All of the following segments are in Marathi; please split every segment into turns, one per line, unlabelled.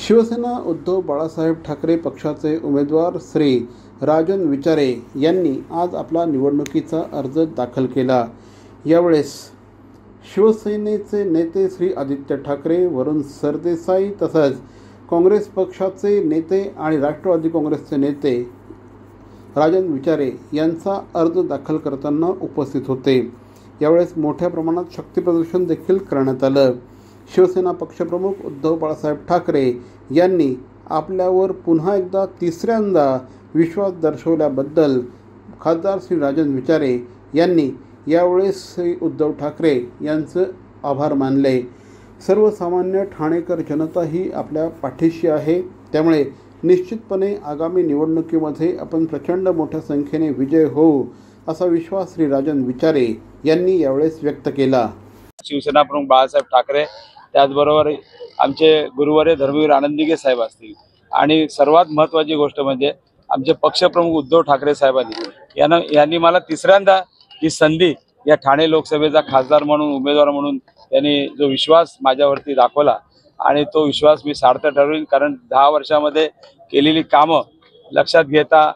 शिवसेना उद्धव बाळासाहेब ठाकरे पक्षाचे उमेदवार श्री राजन विचारे यांनी आज आपला निवडणुकीचा अर्ज दाखल केला। यावेळेस शिवसेनेचे नेते श्री आदित्य ठाकरे, वरुण सरदेसाई तसंच काँग्रेस पक्षाचे नेते आणि राष्ट्रवादी काँग्रेसचे नेते राजन विचारे यांचा अर्ज दाखल करताना उपस्थित होते। यावेळेस मोठ्या प्रमाणात शक्ती प्रदर्शन देखील करण्यात आलं। शिवसेना पक्षप्रमुख उद्धव बाळासाहेब ठाकरे यांनी आपल्यावर पुन्हा एकदा तिसऱ्यांदा विश्वास दर्शवल्याबद्दल खासदार श्री राजन विचारे यांनी यावेळेस श्री उद्धव ठाकरे यांचे आभार मानले। सर्वसामान्य ठाणेकर जनता ही आपल्या पाठीशी आहे, त्यामुळे निश्चितपणे आगामी निवडणुकीमध्ये आपण प्रचंड मोठ्या संख्येने विजय होऊ असा विश्वास श्री राजन विचारे यांनी यावेळेस व्यक्त केला।
शिवसेना प्रमुख बाळासाहेब ठाकरे, त्याचबरोबर आमचे गुरुवर्य धर्मवीर आनंदीगे साहेब असतील आणि सर्वात महत्त्वाची गोष्ट म्हणजे आमचे पक्षप्रमुख उद्धव ठाकरे साहेबांनी यांनी मला तिसऱ्यांदा ही संधी या ठाणे लोकसभेचा खासदार म्हणून उमेदवार म्हणून त्यांनी जो विश्वास माझ्यावरती दाखवला आणि तो विश्वास मी सार्थ ठरवीन, कारण 10 वर्षामध्ये केलेली कामं लक्षात घेता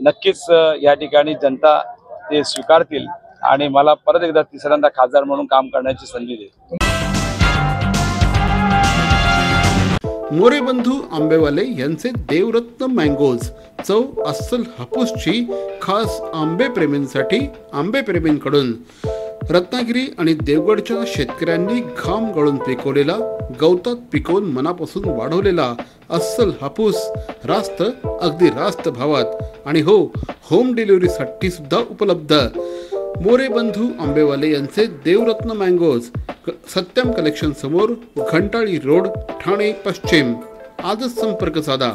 नक्कीच या ठिकाणी जनता ते स्वीकारतील आणि मला परत एकदा तिसऱ्यांदा खासदार म्हणून काम करण्याची संधी देईल।
मोरेबंधू आंबेवाले यांचे देवरत्न मँगोज, चव अस्सल हापूसची खास आंबेप्रेमींसाठी आंबेप्रेमींकडून। रत्नागिरी आणि देवगडच्या शेतकऱ्यांनी घाम गळून पिकवलेला, गवतात पिकवून मनापासून वाढवलेला अस्सल हापूस रास्त, अगदी रास्त भावात आणि हो, होम डिलिव्हरीसाठी सुद्धा उपलब्ध। मोरेबंधू आंबेवाले यांचे देवरत्न मँगोज, सत्यम कलेक्शन समोर, घंटाळी रोड, ठाणे पश्चिम। आजच संपर्क साधा।